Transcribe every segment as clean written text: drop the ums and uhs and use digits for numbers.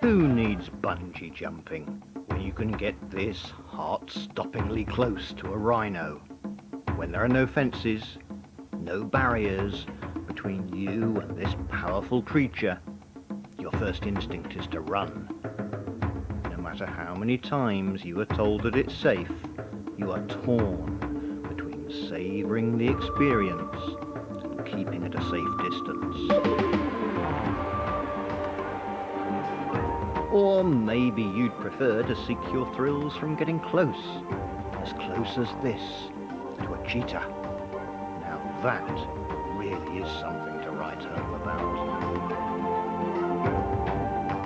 Who needs bungee jumping when you can get this heart-stoppingly close to a rhino? When there are no fences, no barriers between you and this powerful creature, your first instinct is to run. No matter how many times you are told that it's safe, you are torn between savouring the experience and keeping at a safe distance. Or maybe you'd prefer to seek your thrills from getting close as this, to a cheetah. Now that really is something to write home about.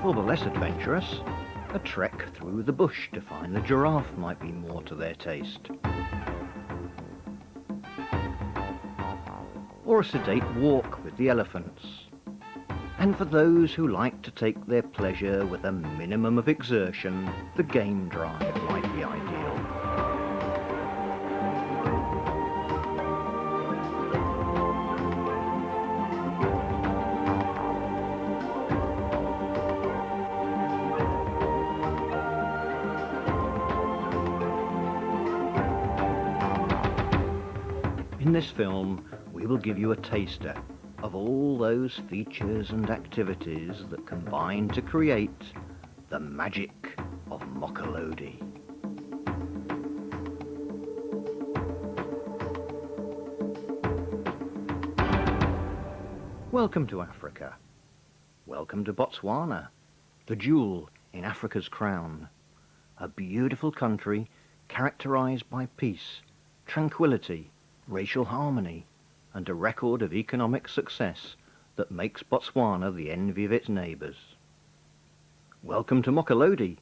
For the less adventurous, a trek through the bush to find the giraffe might be more to their taste. Or a sedate walk with the elephants. And for those who like to take their pleasure with a minimum of exertion, the game drive might be ideal. In this film, we will give you a taster of all those features and activities that combine to create the magic of Mokolodi. Welcome to Africa. Welcome to Botswana, the jewel in Africa's crown. A beautiful country characterized by peace, tranquility, racial harmony, and a record of economic success that makes Botswana the envy of its neighbours. Welcome to Mokolodi,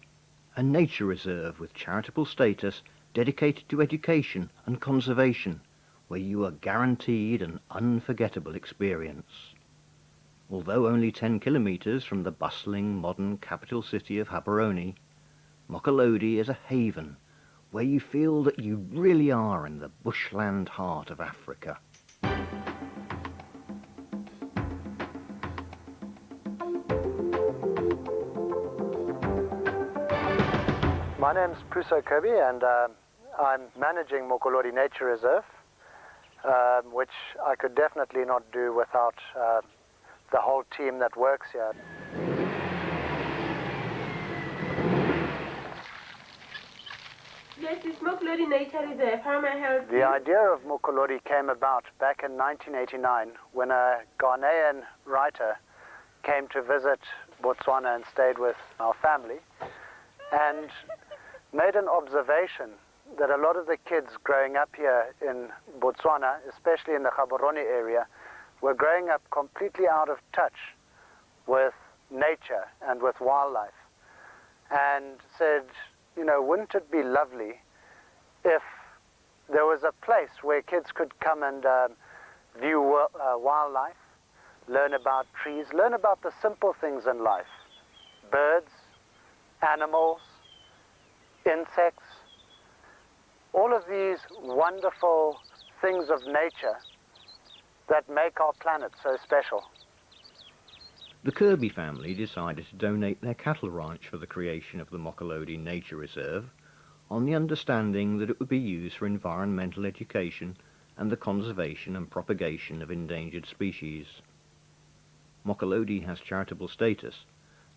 a nature reserve with charitable status dedicated to education and conservation, where you are guaranteed an unforgettable experience. Although only 10 kilometres from the bustling modern capital city of Gaborone, Mokolodi is a haven where you feel that you really are in the bushland heart of Africa. My name's Puso Kirby, and I'm managing Mokolodi Nature Reserve, which I could definitely not do without the whole team that works here. Yes, it's Mokolodi Nature Reserve. How may I help you? The idea of Mokolodi came about back in 1989 when a Ghanaian writer came to visit Botswana and stayed with our family, and made an observation that a lot of the kids growing up here in Botswana, especially in the Gaborone area, were growing up completely out of touch with nature and with wildlife, and said, you know, wouldn't it be lovely if there was a place where kids could come and view wildlife, learn about trees, learn about the simple things in life, birds, animals, insects, all of these wonderful things of nature that make our planet so special. The Kirby family decided to donate their cattle ranch for the creation of the Mokolodi Nature Reserve, on the understanding that it would be used for environmental education and the conservation and propagation of endangered species. Mokolodi has charitable status,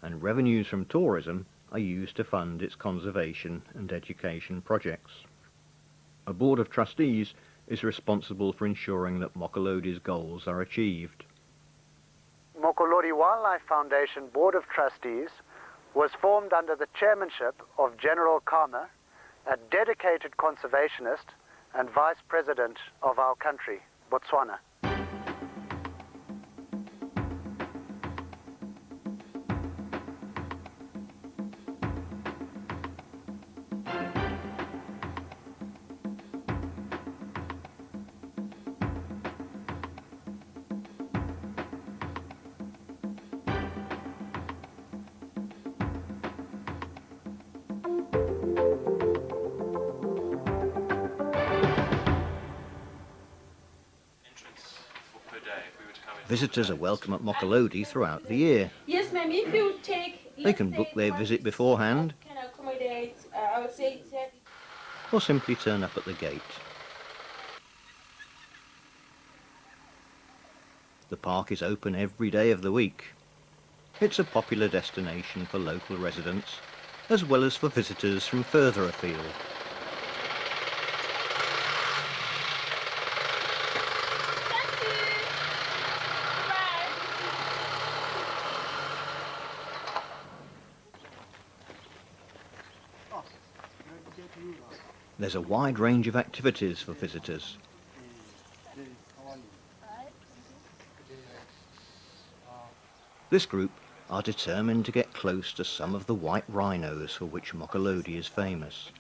and revenues from tourism are used to fund its conservation and education projects. A board of trustees is responsible for ensuring that Mokolodi's goals are achieved. Mokolodi Wildlife Foundation Board of Trustees was formed under the chairmanship of General Kama, a dedicated conservationist and vice president of our country, Botswana. Visitors are welcome at Mokolodi throughout the year. Yes, ma'am. If you take They can book their visit beforehand Can accommodate, I would say, 30. or simply turn up at the gate. The park is open every day of the week. It's a popular destination for local residents, as well as for visitors from further afield. There's a wide range of activities for visitors. This group are determined to get close to some of the white rhinos for which Mokolodi is famous.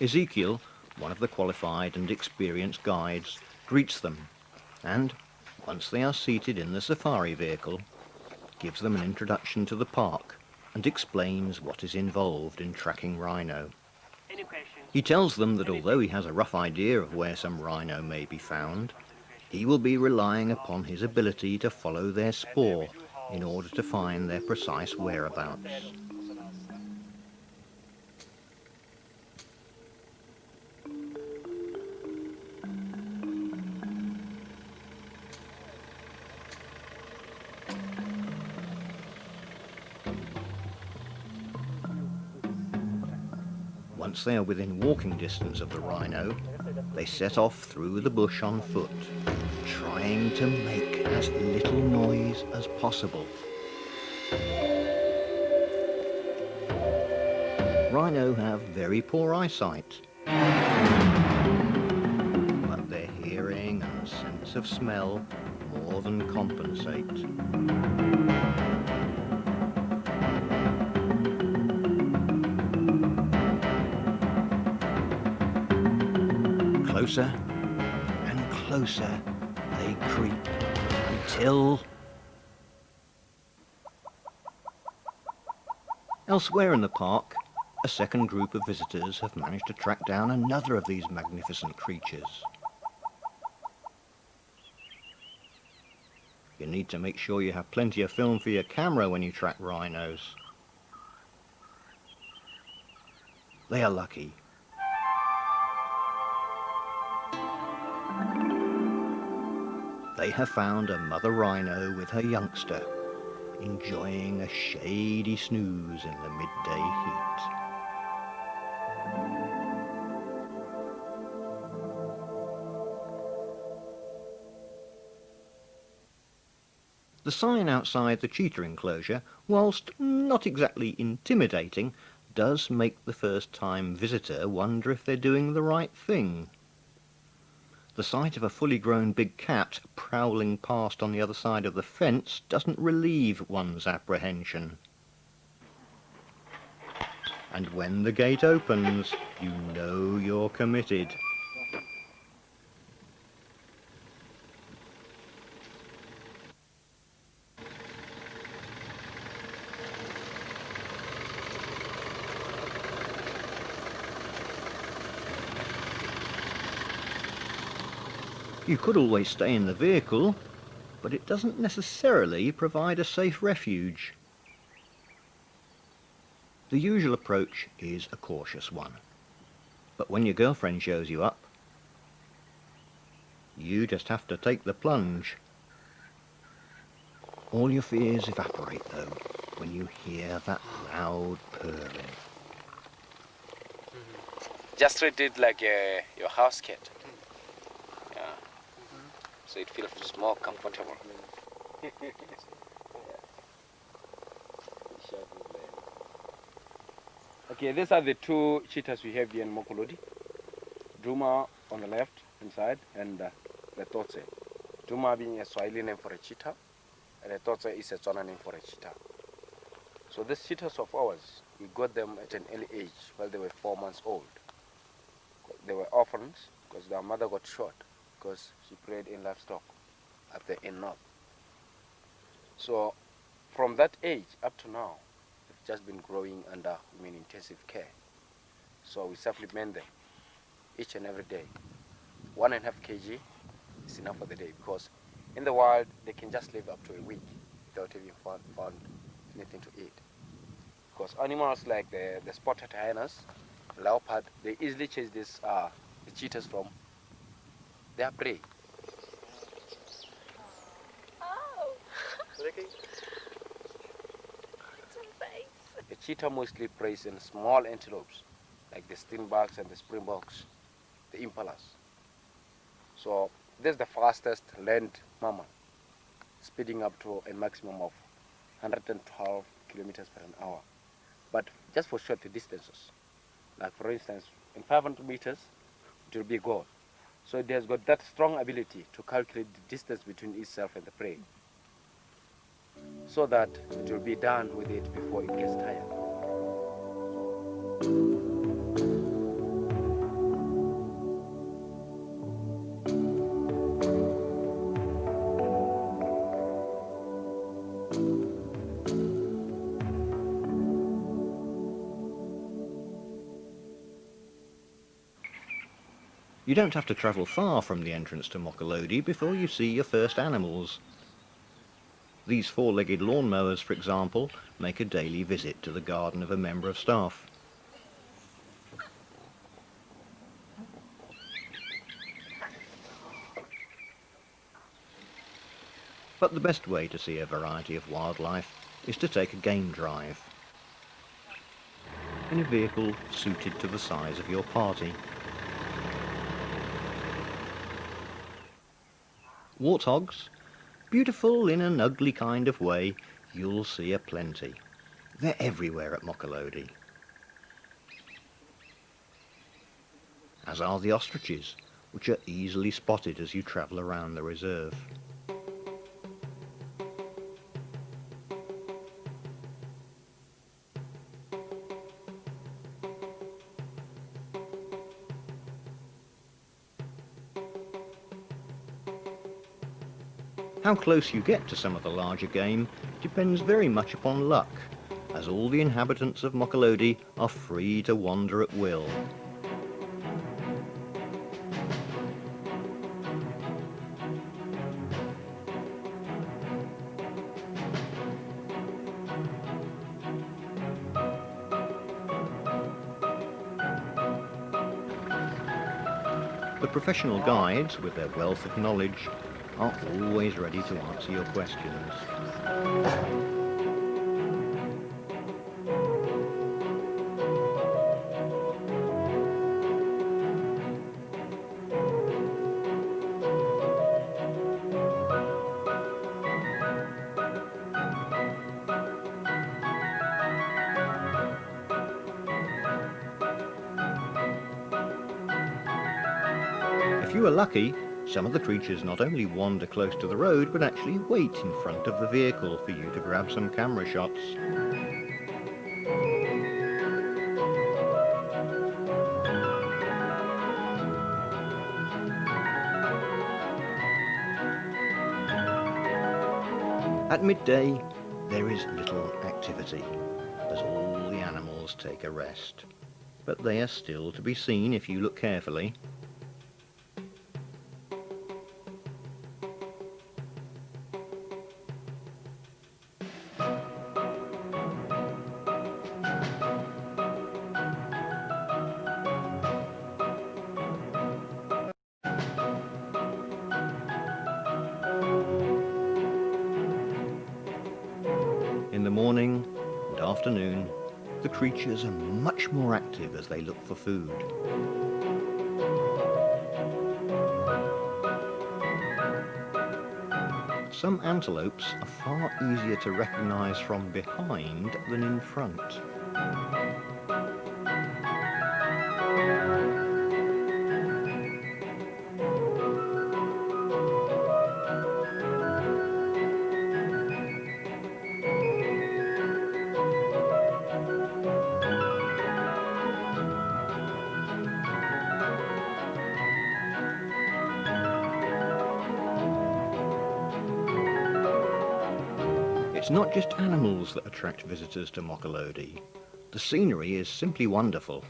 Ezekiel, one of the qualified and experienced guides, greets them and, once they are seated in the safari vehicle, gives them an introduction to the park and explains what is involved in tracking rhino. He tells them that although he has a rough idea of where some rhino may be found, he will be relying upon his ability to follow their spoor in order to find their precise whereabouts. Once they are within walking distance of the rhino, they set off through the bush on foot, trying to make as little noise as possible. Rhino have very poor eyesight, but their hearing and sense of smell more than compensate. Closer and closer they creep until... Elsewhere in the park, a second group of visitors have managed to track down another of these magnificent creatures. You need to make sure you have plenty of film for your camera when you track rhinos. They are lucky. They have found a mother rhino with her youngster, enjoying a shady snooze in the midday heat. The sign outside the cheetah enclosure, whilst not exactly intimidating, does make the first-time visitor wonder if they're doing the right thing. The sight of a fully grown big cat prowling past on the other side of the fence doesn't relieve one's apprehension. And when the gate opens, you know you're committed. You could always stay in the vehicle, but it doesn't necessarily provide a safe refuge. The usual approach is a cautious one, but when your girlfriend shows you up, you just have to take the plunge. All your fears evaporate, though, when you hear that loud purring. Just treat it like your house cat. Yeah. So it feels more comfortable. Okay, these are the two cheetahs we have here in Mokolodi. Duma on the left hand side and the Totse. Duma being a Swahili name for a cheetah, and the Totse is a Tswana name for a cheetah. So these cheetahs of ours, we got them at an early age while they were 4 months old. They were orphans because their mother got shot because she preyed in livestock up there in north. So from that age up to now, they've just been growing under intensive care. So we supplement them each and every day. 1.5 kg is enough for the day because in the wild they can just live up to a week without having found anything to eat. Because animals like the spotted hyenas, leopard, they easily chase the cheetahs from their prey. Oh! Licking? It's in face. The cheetah mostly preys in small antelopes, like the stingbaks and the springboks, the impalas. So this is the fastest land mammal, speeding up to a maximum of 112 kilometers per hour. But just for short distances, like for instance, in 500 meters, it will be a goal. So it has got that strong ability to calculate the distance between itself and the prey, so that it will be done with it before it gets tired. You don't have to travel far from the entrance to Mokolodi before you see your first animals. These four-legged lawnmowers, for example, make a daily visit to the garden of a member of staff. But the best way to see a variety of wildlife is to take a game drive in a vehicle suited to the size of your party. Warthogs, beautiful in an ugly kind of way, you'll see aplenty. They're everywhere at Mokolodi. As are the ostriches, which are easily spotted as you travel around the reserve. How close you get to some of the larger game depends very much upon luck, as all the inhabitants of Mokolodi are free to wander at will. The professional guides, with their wealth of knowledge, are always ready to answer your questions. If you are lucky, some of the creatures not only wander close to the road, but actually wait in front of the vehicle for you to grab some camera shots. At midday, there is little activity, as all the animals take a rest. But they are still to be seen if you look carefully. In the morning and afternoon, the creatures are much more active as they look for food. Some antelopes are far easier to recognize from behind than in front. It's not just animals that attract visitors to Mokolodi. The scenery is simply wonderful.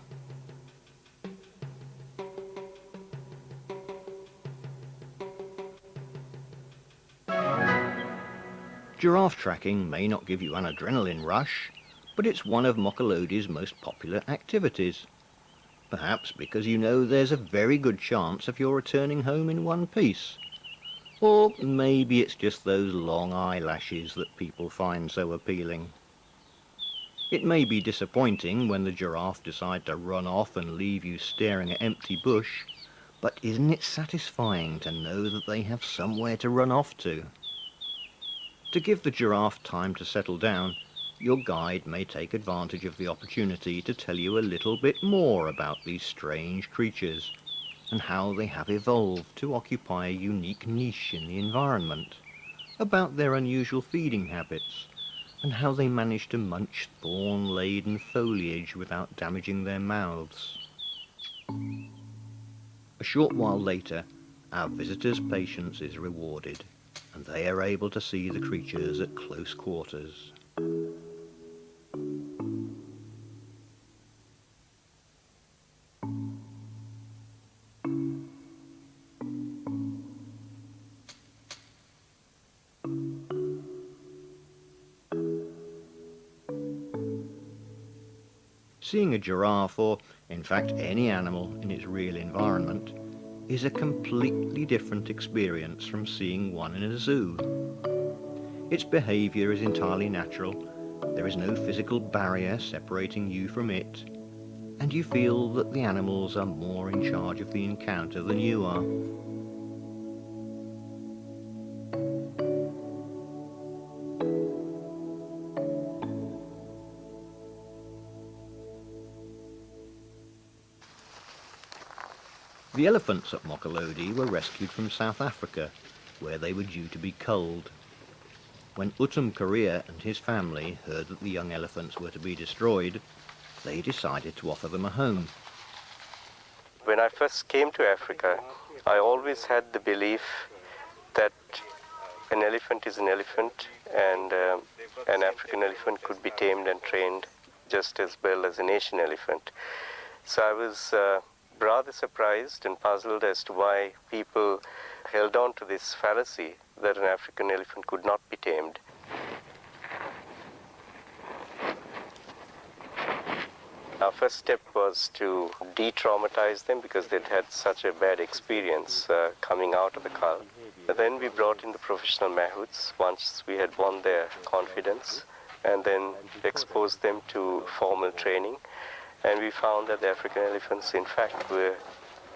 Giraffe tracking may not give you an adrenaline rush, but it's one of Mokolodi's most popular activities. Perhaps because you know there's a very good chance of your returning home in one piece. Or maybe it's just those long eyelashes that people find so appealing. It may be disappointing when the giraffe decide to run off and leave you staring at empty bush, but isn't it satisfying to know that they have somewhere to run off to? To give the giraffe time to settle down, your guide may take advantage of the opportunity to tell you a little bit more about these strange creatures and how they have evolved to occupy a unique niche in the environment, about their unusual feeding habits, and how they manage to munch thorn-laden foliage without damaging their mouths. A short while later, our visitors' patience is rewarded, and they are able to see the creatures at close quarters. Seeing a giraffe, or in fact any animal in its real environment, is a completely different experience from seeing one in a zoo. Its behaviour is entirely natural, there is no physical barrier separating you from it, and you feel that the animals are more in charge of the encounter than you are. The elephants at Mokolodi were rescued from South Africa, where they were due to be culled. When Korea and his family heard that the young elephants were to be destroyed, they decided to offer them a home. When I first came to Africa, I always had the belief that an elephant is an elephant, and an African elephant could be tamed and trained just as well as an Asian elephant. So I was rather surprised and puzzled as to why people held on to this fallacy that an African elephant could not be tamed. Our first step was to de-traumatize them because they'd had such a bad experience coming out of the cull. Then we brought in the professional mahouts once we had won their confidence, and then exposed them to formal training. And we found that the African elephants, in fact, were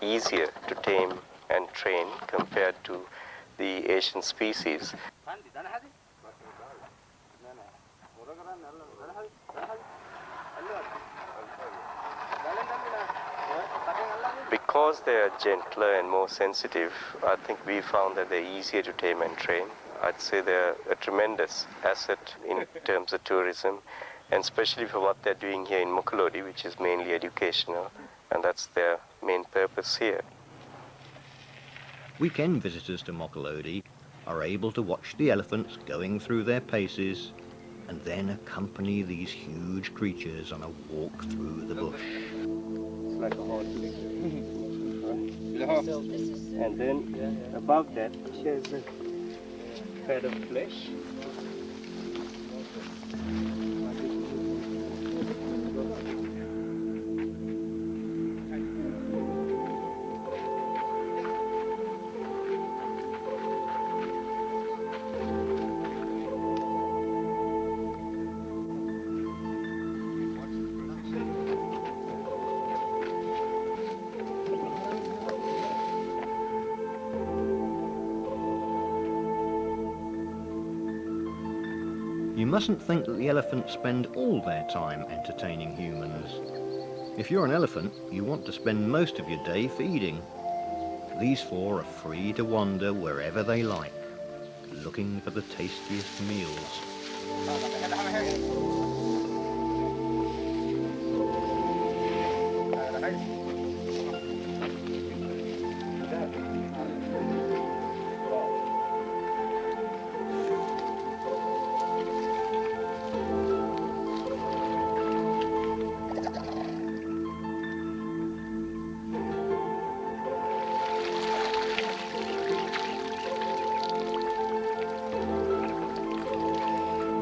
easier to tame and train compared to the Asian species. Because they are gentler and more sensitive, I think we found that they're easier to tame and train. I'd say they're a tremendous asset in terms of tourism, and especially for what they're doing here in Mokolodi, which is mainly educational, and that's their main purpose here. Weekend visitors to Mokolodi are able to watch the elephants going through their paces and then accompany these huge creatures on a walk through the bush. It's like a horse. And then above that, there's a bed of flesh. You mustn't think that the elephants spend all their time entertaining humans. If you're an elephant, you want to spend most of your day feeding. These four are free to wander wherever they like, looking for the tastiest meals.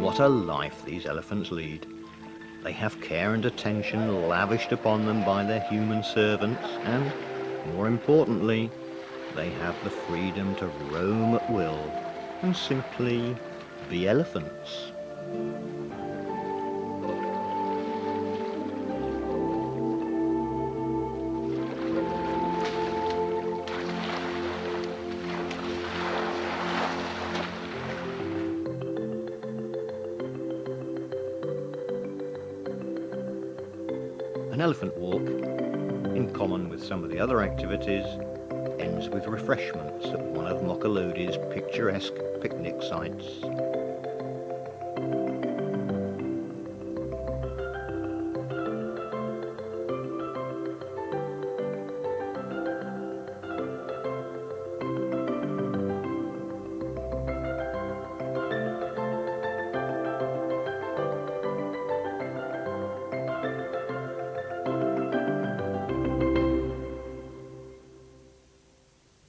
What a life these elephants lead. They have care and attention lavished upon them by their human servants, and, more importantly, they have the freedom to roam at will and simply be elephants. An elephant walk, in common with some of the other activities, ends with refreshments at one of Mokolodi's picturesque picnic sites.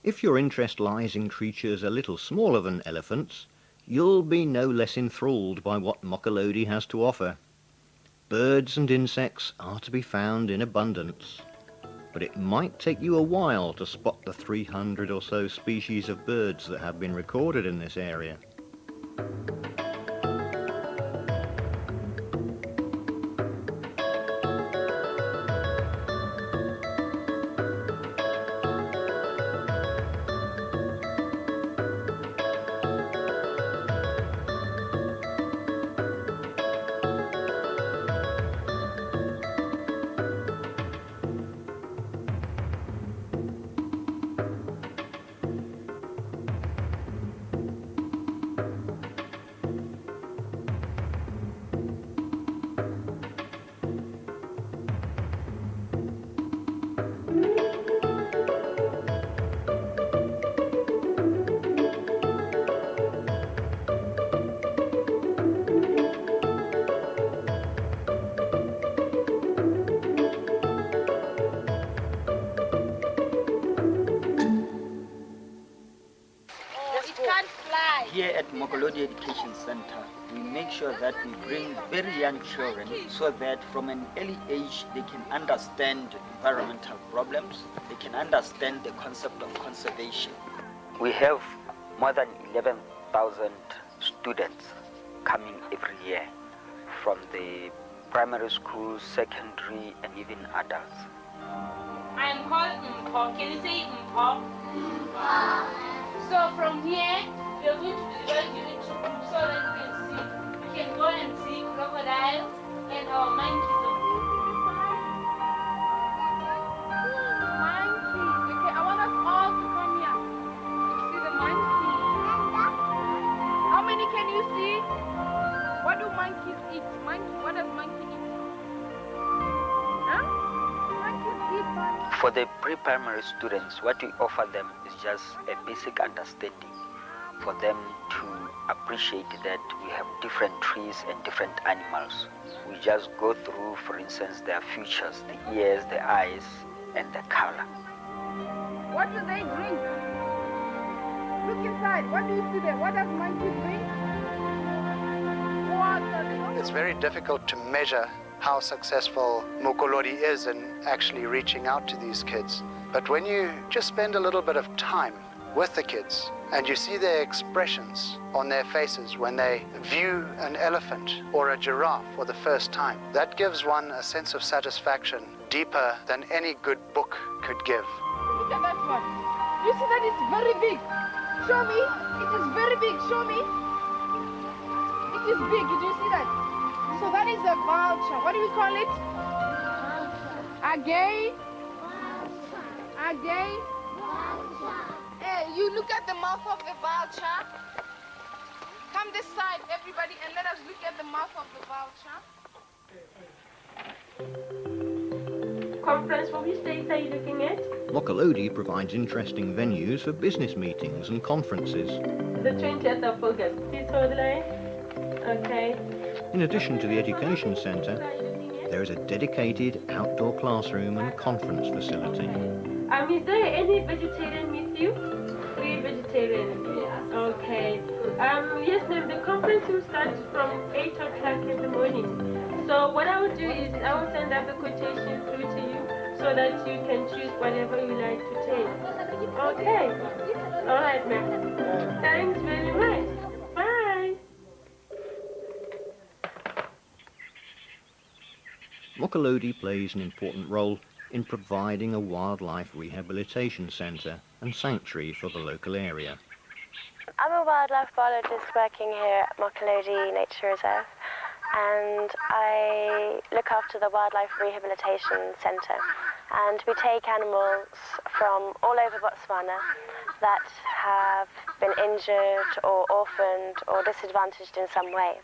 If your interest lies in creatures a little smaller than elephants, you'll be no less enthralled by what Mokolodi has to offer. Birds and insects are to be found in abundance, but it might take you a while to spot the 300 or so species of birds that have been recorded in this area. Here at Mokolodi Education Center, we make sure that we bring very young children so that from an early age they can understand environmental problems, they can understand the concept of conservation. We have more than 11,000 students coming every year from the primary school, secondary, and even adults. I am called Mpo. Can you say Mpo? So from here, we are going to divide you into groups so that you can see. You can go and see crocodiles and our monkeys. Monkeys. Okay, I want us all to come here. See the monkeys. How many can you see? What do monkeys eat? What does monkey eat? Huh? Monkeys eat monkeys. For the pre-primary students, what we offer them is just a basic understanding for them to appreciate that we have different trees and different animals. We just go through, for instance, their features, the ears, the eyes, and the color. What do they drink? Look inside. What do you see there? What does monkey drink? Water. It's very difficult to measure how successful Mokolodi is in actually reaching out to these kids. But when you just spend a little bit of time with the kids and you see their expressions on their faces when they view an elephant or a giraffe for the first time, that gives one a sense of satisfaction deeper than any good book could give. Look at that one. You see that it's very big. Show me. It is very big. Show me. It is big. Did you see that? So that is a vulture. What do we call it? Agay. Agay. Hey, you look at the mouth of the vulture. Come this side, everybody, and let us look at the mouth of the vulture. Conference, for which dates are you looking at? Mokolodi provides interesting venues for business meetings and conferences. The 20th of August. Please hold the line. Okay. In addition to the education centre, there is a dedicated outdoor classroom and conference facility. Is there any vegetarian with you? Three vegetarian. Yes. Okay. Yes, ma'am. The conference going to start from 8 o'clock in the morning. So what I will do is I will send up the quotation through to you so that you can choose whatever you like to take. Okay. All right, ma'am. Thanks very much. Bye. Mokolodi plays an important role in providing a wildlife rehabilitation centre and sanctuary for the local area. I'm a wildlife biologist working here at Mokolodi Nature Reserve, and I look after the Wildlife Rehabilitation Centre. And we take animals from all over Botswana that have been injured or orphaned or disadvantaged in some way.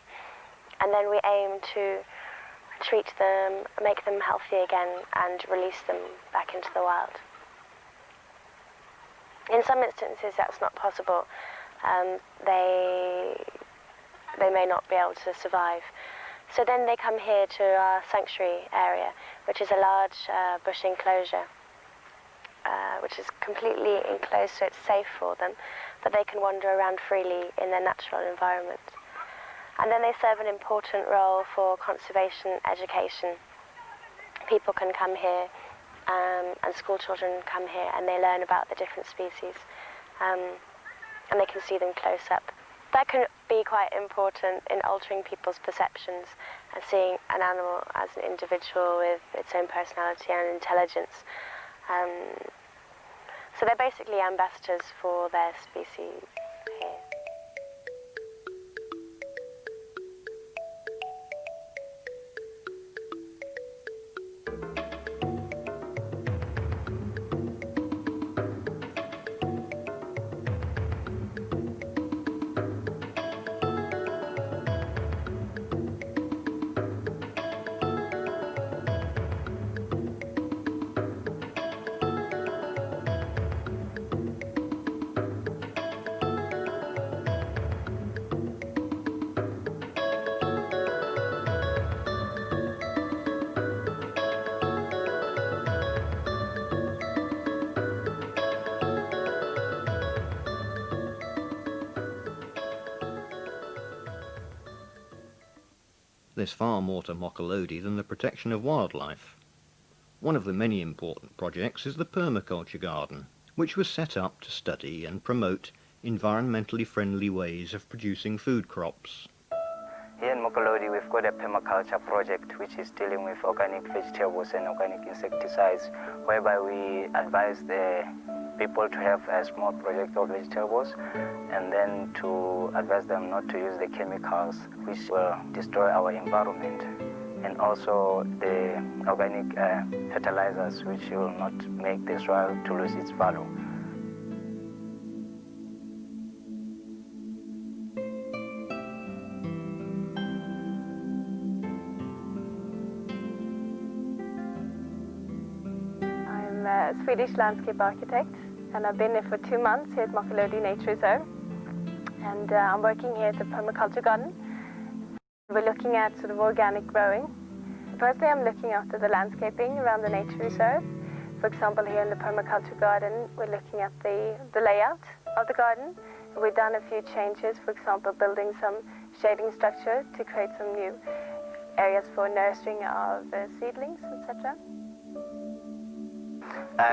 And then we aim to treat them, make them healthy again, and release them back into the wild. In some instances that's not possible. They may not be able to survive. So then they come here to our sanctuary area, which is a large bush enclosure, which is completely enclosed, so it's safe for them, but they can wander around freely in their natural environment. And then they serve an important role for conservation education. People can come here, and school children come here, and they learn about the different species, and they can see them close up. That can be quite important in altering people's perceptions and seeing an animal as an individual with its own personality and intelligence. So they're basically ambassadors for their species here. There's far more to Mokolodi than the protection of wildlife. One of the many important projects is the Permaculture Garden, which was set up to study and promote environmentally friendly ways of producing food crops. Here in Mokolodi, we've got a permaculture project which is dealing with organic vegetables and organic insecticides, whereby we advise the people to have a small project of vegetables and then to advise them not to use the chemicals which will destroy our environment, and also the organic fertilizers which will not make the soil to lose its value. I'm a Swedish landscape architect, and I've been here for 2 months here at Mokolodi Nature Reserve. And I'm working here at the Permaculture Garden. We're looking at sort of organic growing. Firstly, I'm looking after the landscaping around the nature reserve. For example, here in the Permaculture Garden, we're looking at the layout of the garden. We've done a few changes, for example, building some shading structure to create some new areas for nurturing of seedlings, etc.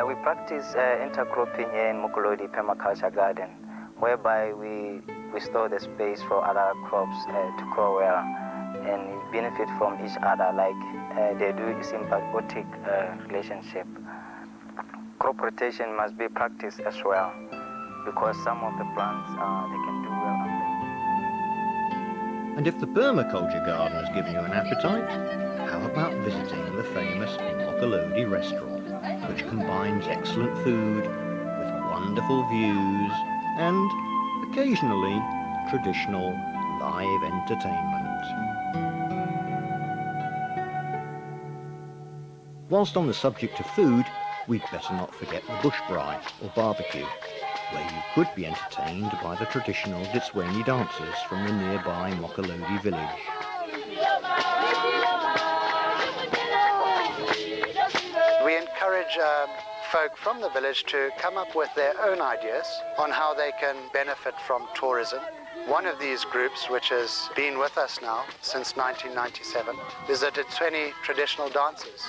We practice intercropping here in Mokolodi Permaculture Garden, whereby we store the space for other crops to grow well and benefit from each other, like they do a symbiotic relationship. Crop rotation must be practiced as well, because some of the plants they can do well under. And if the Permaculture Garden has given you an appetite, how about visiting the famous Mokolodi restaurant, which combines excellent food with wonderful views and, occasionally, traditional live entertainment. Whilst on the subject of food, we'd better not forget the bush braai, or barbecue, where you could be entertained by the traditional Botswana dancers from the nearby Mokolodi village. We encourage folk from the village to come up with their own ideas on how they can benefit from tourism. One of these groups, which has been with us now since 1997, visited 20 traditional dances.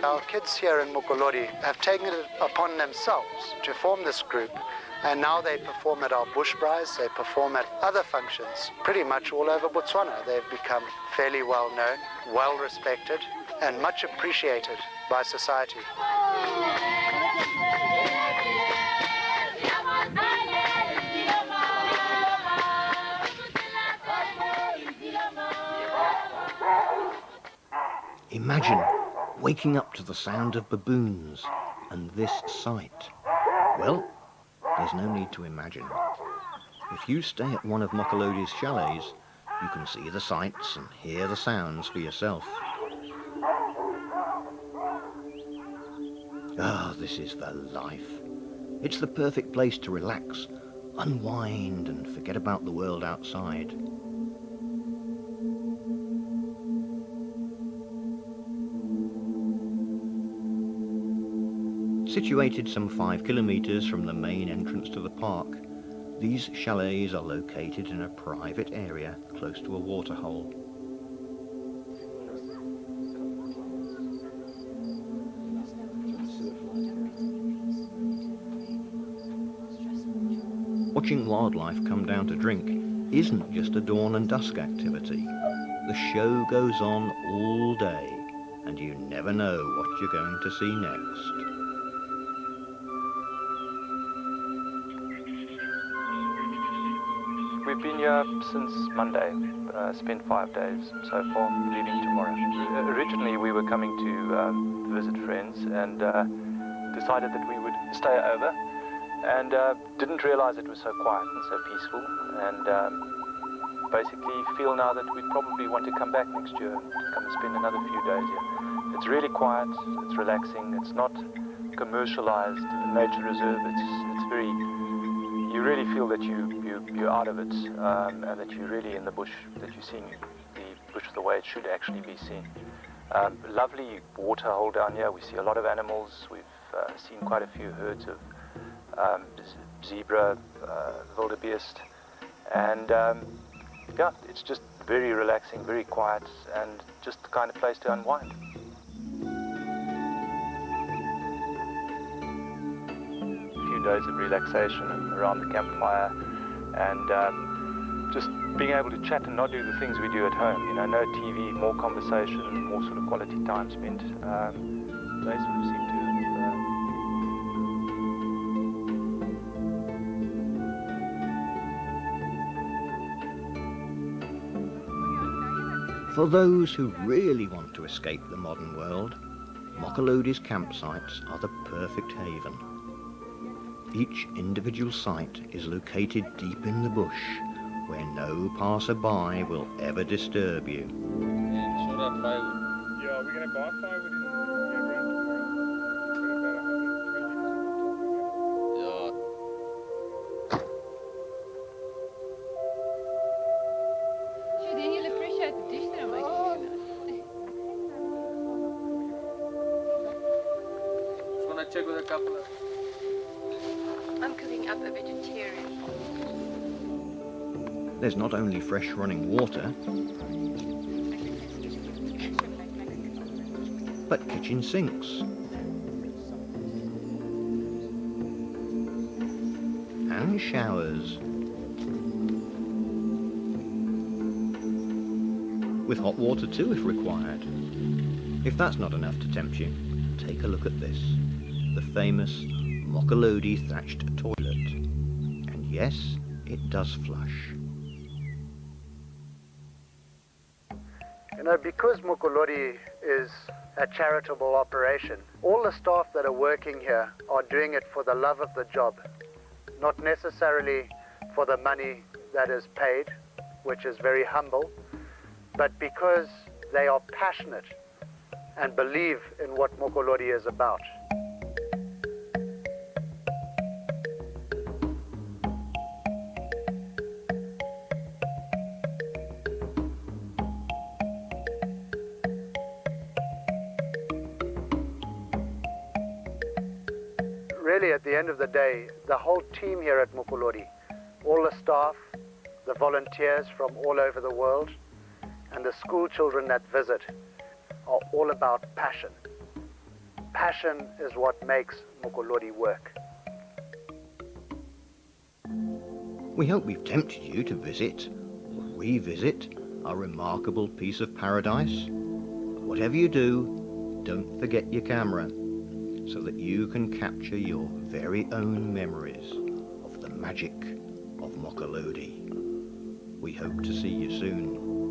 Our kids here in Mokolodi have taken it upon themselves to form this group, and now they perform at our bush braais, they perform at other functions pretty much all over Botswana. They've become fairly well known, well respected, and much appreciated by society. Imagine waking up to the sound of baboons and this sight. Well, there's no need to imagine. If you stay at one of Mokolodi's chalets, you can see the sights and hear the sounds for yourself. Ah, this is the life. It's the perfect place to relax, unwind and forget about the world outside. Situated some 5 kilometres from the main entrance to the park, these chalets are located in a private area close to a waterhole. Watching wildlife come down to drink isn't just a dawn and dusk activity. The show goes on all day, and you never know what you're going to see next. We've been here since Monday, spent 5 days so far, leaving tomorrow. Originally we were coming to visit friends and decided that we would stay over, and didn't realize it was so quiet and so peaceful, and basically feel now that we'd probably want to come back next year and come and spend another few days here. It's really quiet, it's relaxing, it's not commercialized nature reserve, it's very, you really feel that you're out of it, and that you're really in the bush, that you're seeing the bush the way it should actually be seen. Lovely water hole down here. We see a lot of animals. We've seen quite a few herds of zebra, wildebeest, and yeah, it's just very relaxing, very quiet, and just the kind of place to unwind. A few days of relaxation around the campfire, and just being able to chat and not do the things we do at home. You know, no TV, more conversation, more sort of quality time spent. They sort of seem to For those who really want to escape the modern world, Mokolodi's campsites are the perfect haven. Each individual site is located deep in the bush, where no passerby will ever disturb you. Yeah, we're going to buy firewood in Sure, then you'll appreciate the dish that I'm making. Just want to check with a couple of... I'm cooking up a vegetarian. There's not only fresh running water, but kitchen sinks. And showers. With hot water too if required. If that's not enough to tempt you, take a look at this. The famous Mokolodi thatched toilet. And yes, it does flush. You know, because Mokolodi is a charitable operation, all the staff that are working here are doing it for the love of the job, not necessarily for the money that is paid, which is very humble, but because they are passionate and believe in what Mokolodi is about. the end of the day, the whole team here at Mokolodi, all the staff, the volunteers from all over the world, and the school children that visit are all about passion. Passion is what makes Mokolodi work. We hope we've tempted you to visit or revisit our remarkable piece of paradise. But whatever you do, don't forget your camera so that you can capture your very own memories of the magic of Mokolodi. We hope to see you soon.